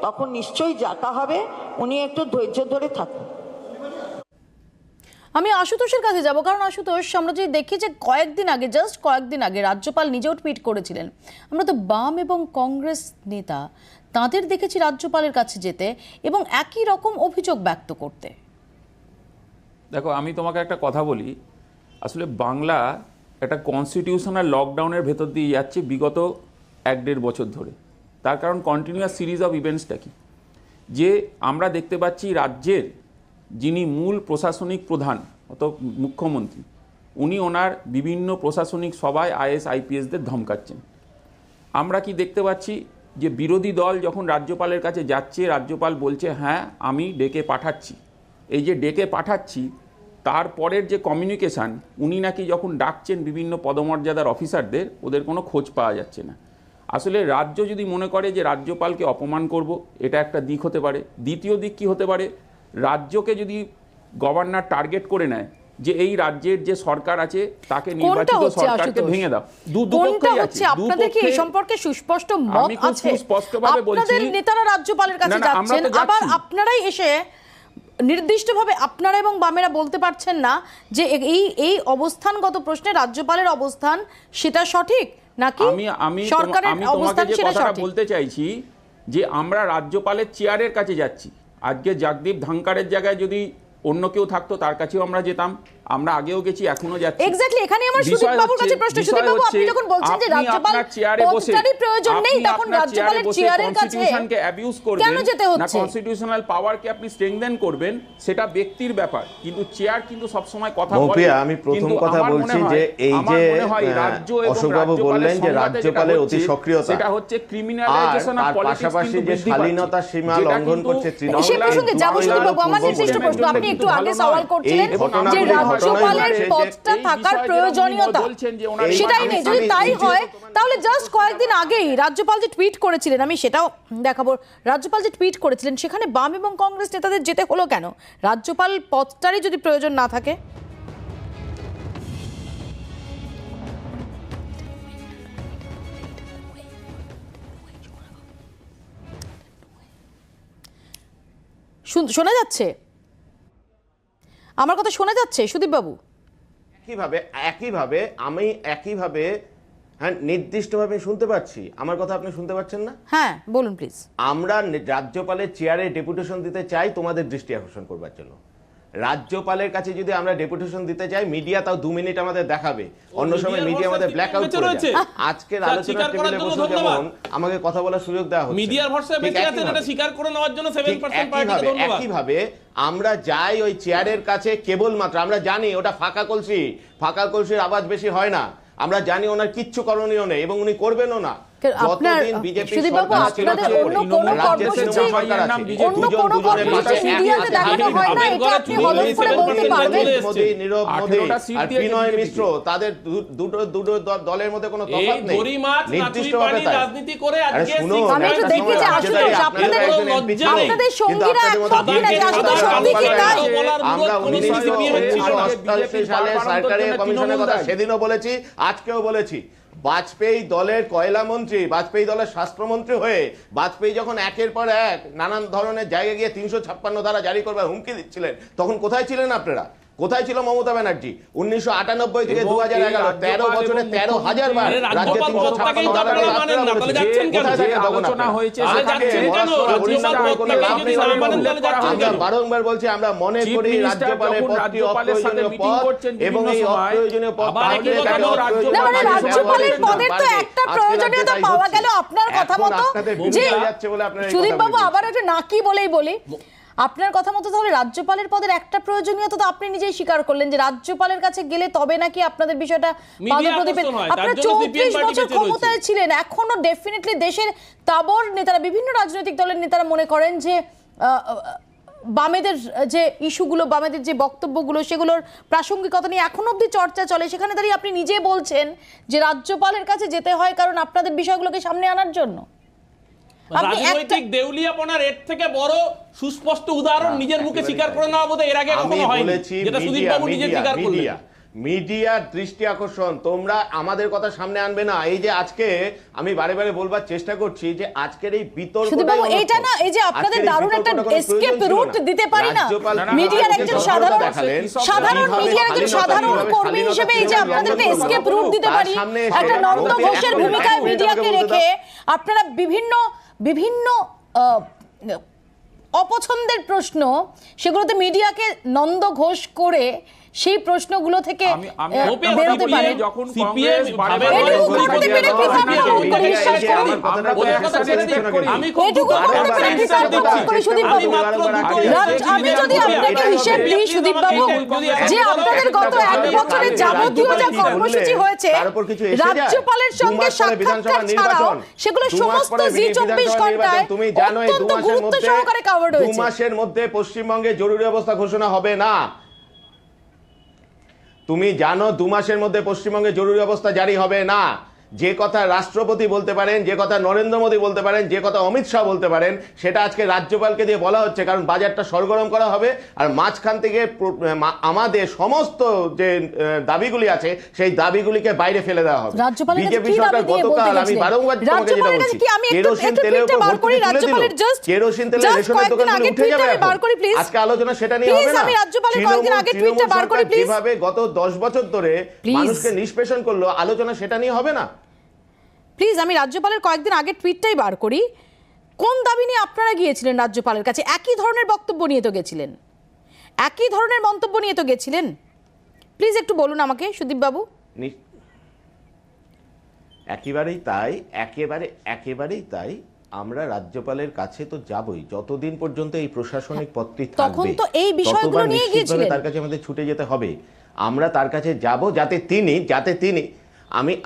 তখন নিশ্চয়ই ডাকা হবে, উনি একটু ধৈর্য ধরে থাকুন। আমি আশুতোষের কাছে যাব, কারণ আশুতোষ, আমরা যদি দেখি যে কয়েকদিন আগে রাজ্যপাল নিজেও টুইট করেছিলেন, আমরা তো বাম এবং কংগ্রেস নেতা তাদের দেখেছি রাজ্যপালের কাছে যেতে এবং একই রকম অভিযোগ ব্যক্ত করতে। দেখো, আমি তোমাকে একটা কথা বলি, আসলে বাংলা একটা কনস্টিটিউশনাল লকডাউনের ভেতর দিয়ে যাচ্ছে বিগত 1-1.5 বছর ধরে। তার কারণ কন্টিনিউয়াস সিরিজ অফ ইভেন্টসটা কি, যে আমরা দেখতে পাচ্ছি রাজ্যের যিনি মূল প্রশাসনিক প্রধান অত মুখ্যমন্ত্রী, উনি ওনার বিভিন্ন প্রশাসনিক সভায় আইএস আইপিএসদের ধমকাচ্ছেন। আমরা কি দেখতে পাচ্ছি যে বিরোধী দল যখন রাজ্যপালের কাছে যাচ্ছে, রাজ্যপাল বলছে হ্যাঁ আমি ডেকে পাঠাচ্ছি। এই যে ডেকে পাঠাচ্ছি তারপরের যে কমিউনিকেশান, উনি নাকি যখন ডাকছেন বিভিন্ন পদমর্যাদার অফিসারদের, ওদের কোনো খোঁজ পাওয়া যাচ্ছে না। আসলে রাজ্য যদি মনে করে যে রাজ্যপালকে অপমান করব, এটা একটা দিক হতে পারে। দ্বিতীয় দিক কী হতে পারে, রাজ্যকে যদি গভর্নর টার্গেট করে নেয় যে এই রাজ্যের যে সরকার আছে তাকে কোনটা নির্বাচিত হচ্ছে সরকারকে আশুতোষ? ভেঙে দাও। কোনটা দুপক্ষেই আছে, হচ্ছে? আপনাদের কি এই দুপক্ষে- সম্পর্কে সুস্পষ্ট মত আমি খুব আছে? সুস্পষ্টভাবে বলছি- আপনাদের নেতারা রাজ্যপালের কাছে না, না, আমরা যাচ্ছেন, তো আবার যাচ্ছি। আপনারাই এসে নির্দিষ্টভাবে আপনারা এবং বামেরা বলতে পারছেন না যে এই অবস্থানগত প্রশ্নে রাজ্যপালের অবস্থান সেটা সঠিক নাকি আমি সরকারের তোমাকে অবস্থান যে সেটা কথাটা সঠিক? বলতে চাইছি যে আমরা রাজ্যপালের চেয়ারের কাছে যাচ্ছি। আজকে জগদীপ ধনকরের জায়গায় যদি অন্য কেউ থাকতো তার কাছেও আমরা যেতাম, আমরা আগেও গেছি, এখনো যাচ্ছি। এক্স্যাক্টলি, এখানে আমার বিষয় সুদীপ বাবুর কাছে হচ্ছে- প্রশ্ন। বিষয় সুদীপ বাবু, আপনি হচ্ছে যখন বলছেন যে আপনি রাজ্যপাল আপনার চেয়ারে বসে পদটারই প্রয়োজন নেই, আপনি তখন আপনার রাজ্যপালের বসে চেয়ারের কাছে কনস্টিটিউশনকে অ্যাবিউজ করবেন কেন যেতে না হচ্ছে? কনস্টিটিউশনাল পাওয়ারকে আপনি স্ট্রেংথেন করবেন, সেটা ব্যক্তির ব্যাপার, কিন্তু চেয়ার কিন্তু সবসময় কথা বলে। মৌপিয়া, আমি প্রথম কিন্তু কথা আমার বলছি মনে যে হয়- এই আমার যে মনে হয় রাজ্য এবং অশোকবাবু রাজ্যপালের বললেন যে সংঘাতে যেটা রাজ্যপালের অতি হচ্ছে, সক্রিয়তা, সেটা হচ্ছে আর ক্রিমিনালাইজেশন অফ তার পলিটিক্স পাশাপাশি কিন্তু যে বৃদ্ধি পাচ্ছে, শালীনতার সীমা যেটা লঙ্ঘন কিন্তু করছে তৃণমূল। সেই প্রসঙ্গে যাবো সুদীপ বাবু, আমার নির্দিষ্ট প্রশ্ন, আপনি একটু আগে সওয়াল করছিলেন যে রাজ্যপালের পদটা থাকার প্রয়োজনীয়তা, সেটাই নেই। যদি তাই হয় তাহলে জাস্ট কয়েকদিন আগেই রাজ্যপাল যে টুইট করেছিলেন, আমি সেটাও দেখাবো, রাজ্যপাল যে টুইট করেছিলেন সেখানে বাম এবং কংগ্রেস নেতাদের যেতে হলো কেন? রাজ্যপাল পদটারই যদি প্রয়োজন না থাকে। শোনা যাচ্ছে? আমার কথা শোনা যাচ্ছে সুদীপ বাবু? একইভাবে হ্যাঁ, নির্দিষ্টভাবে শুনতে পাচ্ছি। আমার কথা আপনি শুনতে পাচ্ছেন না? হ্যাঁ, বলুন প্লিজ। আমরা রাজ্যপালের চেয়ারে ডেপুটেশন দিতে চাই তোমাদের দৃষ্টি আকর্ষণ করবার জন্য। রাজ্যপালের কাছে যদি আমরা ডেপুটেশন দিতে চাই, মিডিয়া তাও 2 মিনিট আমাদের দেখাবে, অন্য সময় মিডিয়া আমাদের ব্ল্যাক আউট করে যায়। আজকের আলোচনার টেবিলে বসে যেমন আমাকে কথা বলার সুযোগ দেওয়া হচ্ছে, মিডিয়ার ভরসায় বেঁচে আছেন, এটা স্বীকার করে নেওয়ার জন্য 7% পার্টিকে ধন্যবাদ। একইভাবে আমরা যাই ওই চেয়ারের কাছে কেবলমাত্র, আমরা জানি ওটা ফাঁকা কলসির আওয়াজ বেশি হয় না, আমরা জানি ওনার কিচ্ছু করণীয় নেই এবং উনি করবেনও না। যতদিন বিজেপি সরকার ছিল, অন্য কোনো কর্মসূচি অন্য কোনো কর্মসূচি মিডিয়াতে দেখানো হয় না, এটা আপনি হলফ করে বলতে পারবেন? মোদি, নীরব মোদি আর বিনয় মিশ্র, তাদের দুটো দলের মধ্যে কোনো তফাৎ নেই, নির্দিষ্টভাবে তাই। রাজনীতি করে আজকে আমি একটু দেখি যে আশুতোষ আপনাদের সঙ্গীরা একমত কিনা, যে আশুতোষ সত্যি কি তাই? আমরা 1988 সালে সরকারি কমিশনের কথা সেদিনও বলেছি, আজকেও বলেছি। বাজপেয়ী দলের কয়লা মন্ত্রী, বাজপেয়ী দলের স্বাস্থ্যমন্ত্রী হয়ে বাজপেয়ী যখন একের পর এক নানান ধরনের জায়গায় গিয়ে 356 ধারা জারি করবার হুমকি দিচ্ছিলেন, তখন কোথায় ছিলেন আপনারা? কোথায় ছিল মমতা ব্যানার্জি? 1998 থেকে 2011, 13 বছরে 13,000 বার রাজ্যে 356 ধারা আলোচনা হয়েছে আমরা বারংবার বলছি, আমরা মনে করি রাজ্যপালের পদটি অপ্রয়োজনীয় পদ এবং এই অপ্রয়োজনীয় পদ রাজ্যপালের পদের তো একটা প্রয়োজনীয়তা পাওয়া গেল আপনার কথা মতো। যে সুদীপ বাবু, আবার একটা নাকি বলেই বলি, আপনার কথা মতো তাহলে রাজ্যপালের পদের একটা প্রয়োজনীয়তা তো আপনি নিজেই স্বীকার করলেন যে রাজ্যপালের কাছে গেলে তবে নাকি আপনাদের বিষয়টা পাদপ্রদীপের। আপনারা 34 বছর ক্ষমতায় ছিলেন, এখনো ডেফিনেটলি দেশের তাবর নেতারা, বিভিন্ন রাজনৈতিক দলের নেতারা মনে করেন যে বামেদের যে ইস্যুগুলো, বামেদের যে বক্তব্যগুলো, সেগুলোর প্রাসঙ্গিকতা নিয়ে এখনো অবধি চর্চা চলে। সেখানে দাঁড়িয়ে আপনি নিজে বলছেন যে রাজ্যপালের কাছে যেতে হয় কারণ আপনাদের বিষয়গুলোকে সামনে আনার জন্য। রাজনৈতিক দেউলিয়াপনার এর থেকে বড় সুস্পষ্ট উদাহরণ নিজের মুখে স্বীকার করে নেওয়া বোধহয় এর আগে কখনো হয়নি, যেটা সুদীপ বাবু নিজে স্বীকার করলেন। মিডিয়ার দৃষ্টি আকর্ষণ তোমরা আমাদের কথা সামনে আনবে না। এই যে আজকে আমি বারে বারে বলবার চেষ্টা করছি যে আজকের এই বিতর্কটা, এটা না, এই যে আপনাদের দারুণ একটা এসকেপ রুট দিতে পারি না মিডিয়ার একজন সাধারণ মিডিয়ার একজন সাধারণ কর্মী হিসেবে, এই যে আপনাদেরকে এসকেপ রুট দিতে পারি একটা নন্দ ঘোষের ভূমিকায় মিডিয়াকে রেখে, আপনারা বিভিন্ন অপছন্দের প্রশ্ন সেগুলোতে মিডিয়াকে নন্দ ঘোষ করে সেই প্রশ্নগুলো থেকে বেরোতে পারে। আমি যদি আপনাকে হিসেব দিই সুদীপ বাবু, যে আপনাদের গত 1 বছরে যাবতীয় যা কর্মসূচি হয়েছে রাজ্যপালের সঙ্গে সাক্ষাৎকার ছাড়াও, সেগুলো সমস্ত জি24 ঘন্টায় অত্যন্ত গুরুত্ব সহকারে কভারড হয়েছে। 2 মাসের মধ্যে পশ্চিমবঙ্গে জরুরি অবস্থা ঘোষণা হবে না। তুমি জানো 2 মাসের মধ্যে পশ্চিমবঙ্গে জরুরি অবস্থা জারি হবে না। যে কথা রাষ্ট্রপতি বলতে পারেন, যে কথা নরেন্দ্র মোদী বলতে পারেন, যে কথা অমিত শাহ বলতে পারেন, সেটা আজকে রাজ্যপালকে দিয়ে বলা হচ্ছে, কারণ বাজারটা সরগরম করা হবে। আর মাঝখান থেকে আমাদের সমস্ত যে দাবিগুলি আছে সেই দাবিগুলিকে বাইরে ফেলে দেওয়া হবে। বিজেপি সরকার গতকাল, আমি বারংবার তোমাকে যেটা বলছি, কেরোসিন তেলের উপর ভর্তুকি তুলে দিল, কেরোসিন তেলের রেশনের দোকানগুলো উঠে যাবে এখন। আজকে আলোচনা সেটা নিয়ে হবে না। তৃণমূল সরকার যেভাবে গত 10 বছর ধরে মানুষকে নিষ্পেষণ করলো, আলোচনা সেটা নিয়ে হবে না। প্লিজ, আমি রাজ্যপালের কয়েকদিন আগে টুইটটাই বার করি। কোন দাবি নিয়ে আপনারা গিয়েছিলেন রাজ্যপালের কাছে? একই ধরনের বক্তব্য নিয়ে তো গেছিলেন, একই ধরনের মন্তব্য নিয়ে তো গেছিলেন। প্লিজ একটু বলুন আমাকে, সুদীপ বাবু। একেবারেই তাই, একেবারেই তাই। আমরা রাজ্যপালের কাছে তো যাবই, যতদিন পর্যন্ত এই প্রশাসনিক পদটি থাকবে তখন তো এই বিষয়গুলো নিয়ে গিয়েছিলেন, তার কাছে আমাদের ছুটে যেতে হবে। আমরা তার কাছে যাব যাতে তিনি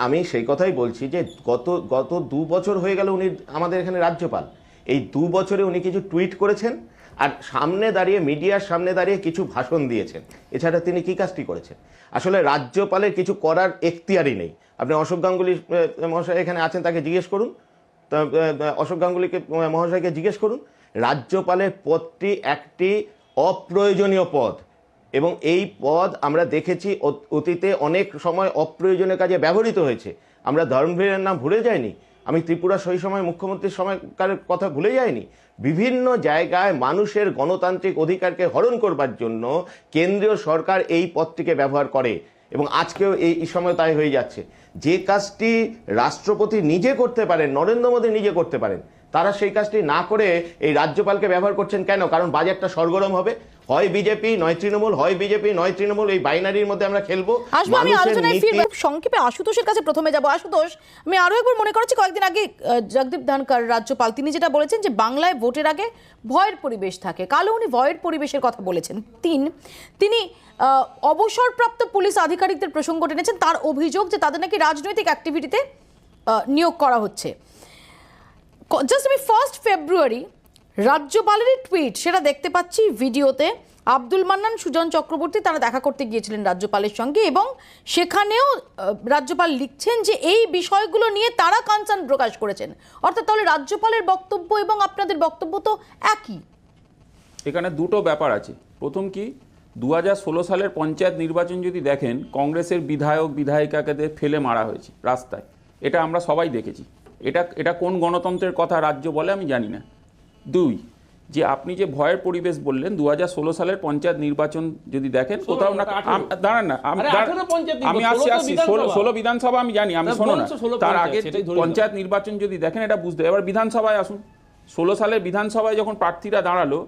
আমি সেই কথাই বলছি যে গত 2 বছর হয়ে গেল উনি আমাদের এখানে রাজ্যপাল। এই 2 বছরে উনি কিছু টুইট করেছেন আর সামনে দাঁড়িয়ে, মিডিয়ার সামনে দাঁড়িয়ে কিছু ভাষণ দিয়েছেন। এছাড়া তিনি কি কাজটি করেছেন? আসলে রাজ্যপালের কিছু করার এখতিয়ারই নেই। আপনি অশোক গাঙ্গুলি মহাশয় এখানে আছেন, তাকে জিজ্ঞেস করুন, অশোক গাঙ্গুলিকে মহাশয়কে জিজ্ঞেস করুন। রাজ্যপালের পদটি একটি অপ্রয়োজনীয় পদ, এবং এই পদ আমরা দেখেছি অতীতে অনেক সময় অপ্রয়োজনীয় কাজে ব্যবহৃত হয়েছে। আমরা ধর্মবীরের নাম ভুলে যাইনি, আমি ত্রিপুরা সেই সময় মুখ্যমন্ত্রীর সময়কার কথা ভুলে যাইনি। বিভিন্ন জায়গায় মানুষের গণতান্ত্রিক অধিকারকে হরণ করবার জন্য কেন্দ্রীয় সরকার এই পদটিকে ব্যবহার করে, এবং আজকেও এই সময় তাই হয়ে যাচ্ছে। যে কাজটি রাষ্ট্রপতি নিজে করতে পারেন, নরেন্দ্র মোদী নিজে করতে পারেন, তারা সেই কাজটি না করে এই রাজ্যপালকে ব্যবহার করছেন কেন? কারণ বাজারটা সরগরম হবে, হয় বিজেপি নয় তৃণমূল, হয় বিজেপি নয় তৃণমূল, এই বাইনারির মধ্যে আমরা খেলবো। আমি আলোচনায় ফিরব, সংক্ষেপে আশুতোষের কাছে প্রথমে যাব। আশুতোষ, আমি আরো একবার মনে করছি, কয়েকদিন আগে জগদীপ ধনকর রাজ্যপাল তিনি যেটা বলেছেন যে বাংলায় ভোটের আগে ভয়ের পরিবেশ থাকে, কালো উনি ভয়ের পরিবেশের কথা বলেছেন। তিনি অবসরপ্রাপ্ত পুলিশ আধিকারিকদের প্রসঙ্গ টেনেছেন, তার অভিযোগ যে তাদের নাকি রাজনৈতিক অ্যাক্টিভিটিতে নিয়োগ করা হচ্ছে। জাস্ট আমি 1 ফেব্রুয়ারি রাজ্যপালেরই টুইট সেটা দেখতে পাচ্ছি ভিডিওতে। আব্দুল মান্নান, সুজন চক্রবর্তী তারা দেখা করতে গিয়েছিলেন রাজ্যপালের সঙ্গে, এবং সেখানেও রাজ্যপাল লিখছেন যে এই বিষয়গুলো নিয়ে তারা কনসার্ন প্রকাশ করেছেন। অর্থাৎ তাহলে রাজ্যপালের বক্তব্য এবং আপনাদের বক্তব্য তো একই। এখানে দুটো ব্যাপার আছে। প্রথম কি, 2016 সালের পঞ্চায়েত নির্বাচন যদি দেখেন, কংগ্রেসের বিধায়ক বিধায়িকাকে ফেলে মারা হয়েছে রাস্তায়, এটা আমরা সবাই দেখেছি। এটা কোন গণতন্ত্রের কথা রাজ্য বলে আমি জানি না। 2, যে আপনি যে ভয়ের পরিবেশ বললেন, 2016 সালের পঞ্চায়েত নির্বাচন যদি দেখেন কোথাও না, দাঁড়ান না, আমি আসছি 16 বিধানসভা আমি জানি, আমি শোনো না, তার আগে পঞ্চায়েত নির্বাচন যদি দেখেন এটা বুঝতে। এবার বিধানসভায় আসুন। 16 সালের বিধানসভায় যখন প্রার্থীরা দাঁড়ালো,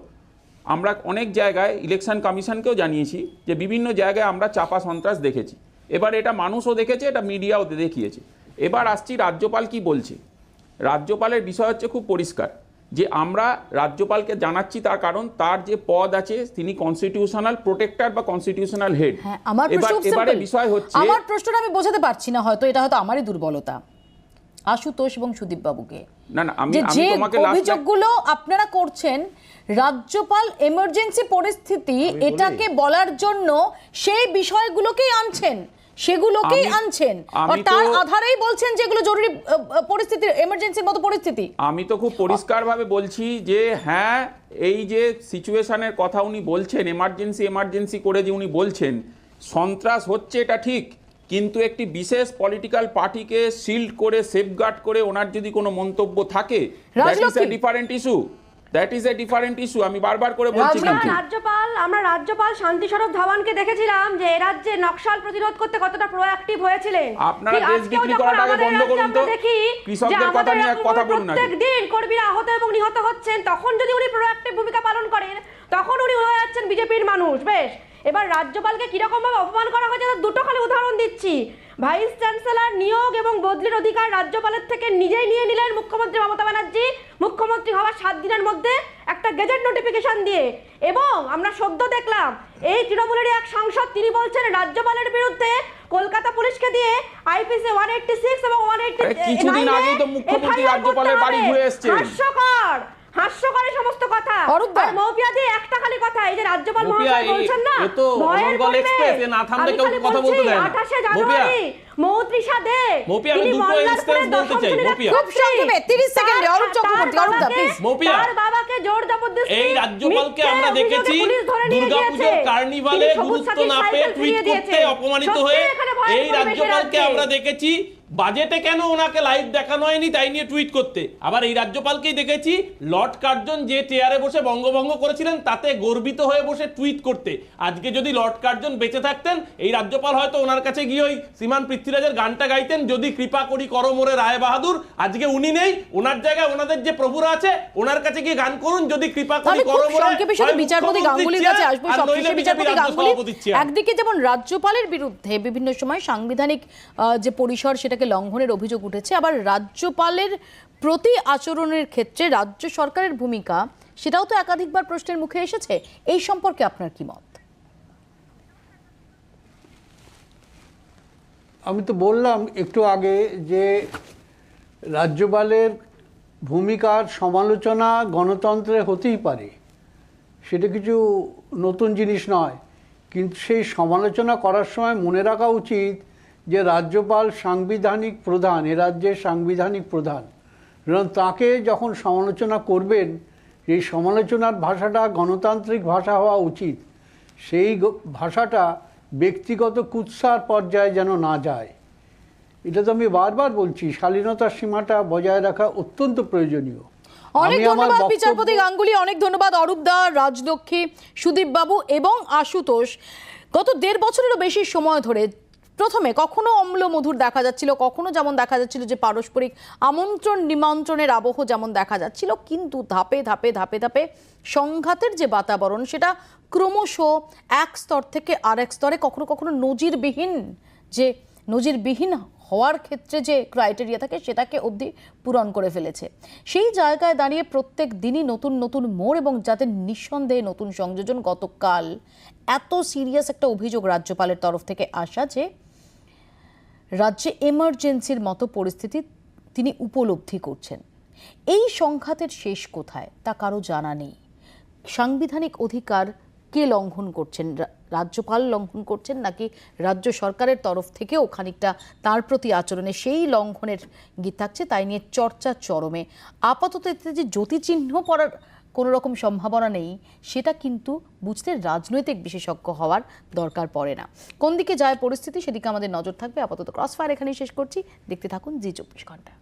আমরা অনেক জায়গায় ইলেকশন কমিশনকেও জানিয়েছি যে বিভিন্ন জায়গায় আমরা চাপা সন্ত্রাস দেখেছি। এবার এটা মানুষও দেখেছে, এটা মিডিয়াও দেখিয়েছে। এবার আসছি রাজ্যপাল কি বলছে। রাজ্যপালের বিষয় হচ্ছে খুব পরিষ্কার, যে আমরা রাজ্যপালকে জানাচ্ছি, তার কারণ তার যে পদ আছে তিনি কনস্টিটিউশনাল প্রোটেক্টর বা কনস্টিটিউশনাল হেড। এবারে বিষয় হচ্ছে, আমার প্রশ্নটা আমি বোঝাতে পারছি না, হয়তো এটা হয়তো আমারই দুর্বলতা আশুতোষ এবং সুদীপ বাবুকে। না আমি তোমাকে অভিযোগগুলো আপনারা করছেন, রাজ্যপাল এমার্জেন্সি পরিস্থিতি এটাকে বলার জন্য সেই বিষয়গুলোকেই আনছেন, সেগুলোকেই আনছেন, আর তার আধারেই বলছেন যেগুলো জরুরি পরিস্থিতি, এমার্জেন্সির মতো পরিস্থিতি। আমি তো খুব পরিষ্কারভাবে বলছি যে হ্যাঁ, এই যে সিচুয়েশনের কথা উনি বলছেন, এমার্জেন্সি করে যে উনি বলছেন সন্ত্রাস হচ্ছে, এটা ঠিক, কিন্তু একটি বিশেষ পলিটিক্যাল পার্টিকে শিল্ড করে, সেফগার্ড করে ওনার যদি কোনো মন্তব্য থাকে, that is a different issue. আমি বারবার করে বলছি, আমরা রাজ্যপাল শান্তিস্বরূপ ধাওয়ানকে দেখেছিলাম যে এই রাজ্যে নকশাল প্রতিরোধ করতে কতটা প্রোঅ্যাক্টিভ হয়েছিলেন। আপনারা দেশ বিক্রি করাটাকে বন্ধ করুন তো, কৃষকদের কথা নিয়ে কথা বলুন না। প্রত্যেকদিন কর্মীরা আহত এবং নিহত হচ্ছেন, তখন যদি উনি প্রোঅ্যাক্টিভ ভূমিকা পালন করেন, তখন উনি হয়ে যাচ্ছেন বিজেপির মানুষ। বেশ, এবার রাজ্যপালকে কিরকম ভাবে অপমান করা হয়েছে তার দুটো খালি উদাহরণ দিচ্ছি। ভাইস চ্যান্সেলর নিয়োগ এবং বদলির অধিকার রাজ্যপালের থেকে নিজেই নিয়ে নিলেন মুখ্যমন্ত্রী মমতা ব্যানার্জি, মুখ্যমন্ত্রী হওয়ার 7 দিনের মধ্যে একটা গেজেট নোটিফিকেশন দিয়ে। এবং আমরা সদ্য দেখলাম এই তৃণমূলের এক সাংসদ তিনি বলছেন রাজ্যপালের বিরুদ্ধে কলকাতা পুলিশকে দিয়ে আইপিসি 186 এবং 180 কিছুদিন আগেই তো মুখ্যমন্ত্রী রাজ্যপালের বাড়ি ঘুরে এসেছেন। হাস্যকর এই সমস্ত কথা। অরূপদা। আর মৌপিয়া দিয়ে একটা খালি কথা, এই যে রাজ্যপাল মৌপিয়া, মহাশয় বলছেন না এ তো ভয়ের অনর্গল পরিবেশ। এক্সপ্রেস, এ না থামলে আমি কেউ খালি কথা বলছি, বলতে দেয় না। 28শে মৌপিয়া, জানুয়ারি মৌত্রিশা দে মৌপিয়া, আমি তিনি দুটো মল্লারপুরে instance বলতে দশম চাই, শ্রেণীর মৌপিয়া। খুব সংক্ষেপে 30 সেকেন্ডে অরূপ চক্রবর্তী, অরূপদা প্লিজ। মৌপিয়া, তার বাবাকে জোর জবরদস্তি এই রাজ্যপালকে মিথ্যে আমরা অভিযোগে দেখেছি পুলিশ ধরে নিয়ে দুর্গাপুজোর গিয়েছে। কার্নিভালে তিনি সবুজ গুরুত্ব সাথীর না পেয়ে সাইকেল টুইট ফিরিয়ে করতে দিয়েছে। অপমানিত সত্যি হয়ে এখানে ভয়ের এই পরিবেশ রাজ্যপালকে রাজ্যে। আমরা দেখেছি বাজেটে কেন ওনাকে লাইভ দেখানো হয়নি তাই নিয়ে টুইট করতে। আবার এই রাজ্যপালকেই দেখেছি লর্ড কার্জন যে চেয়ারে বসে বঙ্গভঙ্গ করেছিলেন তাতে গর্বিত হয়ে বসে টুইট করতে। আজকে যদি লর্ড কার্জন বেঁচে থাকতেন এই রাজ্যপাল হয়তো ওনার কাছে গিয়ে ওই শ্রীমান পৃথ্বীরাজের গানটা গাইতেন, যদি কৃপা করি করো মোরে রায় বাহাদুর। আজকে উনি নেই, ওনার জায়গায় ওনাদের যে প্রভুরা আছে ওনার কাছে গিয়ে গান করুন, যদি কৃপা করি আমি করো খুব মোরে। সংক্ষেপে শুধু বিচারপতি গাঙ্গুলির কাছে আসবো। সবশেষে বিচারপতি গাঙ্গুলি, একদিকে যেমন রাজ্যপালের বিরুদ্ধে বিভিন্ন সময় সাংবিধানিক যে পরিসর সেটাকে লঙ্ঘনের অভিযোগ উঠেছে, আবার রাজ্যপালের প্রতি আচরণের ক্ষেত্রে রাজ্য সরকারের ভূমিকা সেটাও তো একাধিকবার প্রশ্নের মুখে এসেছে। এই সম্পর্কে আপনার কি মত? আমি তো বললাম একটু আগে যে রাজ্যপালের ভূমিকার সমালোচনা গণতন্ত্রে হতেই পারে, সেটা কিছু নতুন জিনিস নয়, কিন্তু সেই সমালোচনা করার সময় মনে রাখা উচিত যে রাজ্যপাল সাংবিধানিক প্রধান, এ রাজ্যের সাংবিধানিক প্রধান, এবং তাকে যখন সমালোচনা করবেন এই সমালোচনার ভাষাটা গণতান্ত্রিক ভাষা হওয়া উচিত। সেই ভাষাটা ব্যক্তিগত কুৎসার পর্যায়ে যেন না যায়। এটা তো আমি বারবার বলছি, শালীনতার সীমাটা বজায় রাখা অত্যন্ত প্রয়োজনীয়। অনেক আমি আমার ধন্যবাদ বক্তব্য- বিচারপতি গাঙ্গুলি, অনেক ধন্যবাদ অরূপ দা, রাজলক্ষ্মী, সুদীপ বাবু এবং আশুতোষ। গত 1.5 বছরেরও বেশি সময় ধরে প্রথমে কখনো অম্ল মধুর দেখা যাচ্ছিল, কখনো যেমন দেখা যাচ্ছিল যে পারস্পরিক আমন্ত্রণ নিমন্ত্রণের আবহ যেমন দেখা যাচ্ছিল, কিন্তু ধাপে ধাপে ধাপে ধাপে সংঘাতের যে বাতাবরণ সেটা ক্রমশ এক স্তর থেকে আরেক স্তরে, কখনো কখনো নজিরবিহীন হওয়ার ক্ষেত্রে যে ক্রাইটেরিয়া থাকে সেটাকে অবধি পূরণ করে ফেলেছে। সেই জায়গায় দাঁড়িয়ে প্রত্যেক দিনই নতুন নতুন মোড়, এবং যাতে নিঃসন্দেহে নতুন সংযোজন। গতকাল এত সিরিয়াস একটা অভিযোগ রাজ্যপালের তরফ থেকে আসা যে রাজ্যে এমার্জেন্সির মতো পরিস্থিতি তিনি উপলব্ধি করছেন। এই সংঘাতের শেষ কোথায় তা কারো জানা নেই। সাংবিধানিক অধিকার কে লঙ্ঘন করছেন? রাজ্যপাল লঙ্ঘন করছেন নাকি রাজ্য সরকারের তরফ থেকেও খানিকটা তার প্রতি আচরণে সেই লঙ্ঘনের গীত থাকছে, তাই নিয়ে চর্চা চরমে। আপাতত এতে যে জ্যোতিচিহ্ন পড়ার কোনো রকম সম্ভাবনা নেই সেটা কিন্তু বুঝতে রাজনৈতিক বিশেষজ্ঞ হওয়ার দরকার পড়ে না। কোন দিকে যায় পরিস্থিতি সেদিকে আমাদের নজর থাকবে। আপাতত ক্রসফায়ার এখানেই শেষ করছি। দেখতে থাকুন জি 24 ঘন্টা।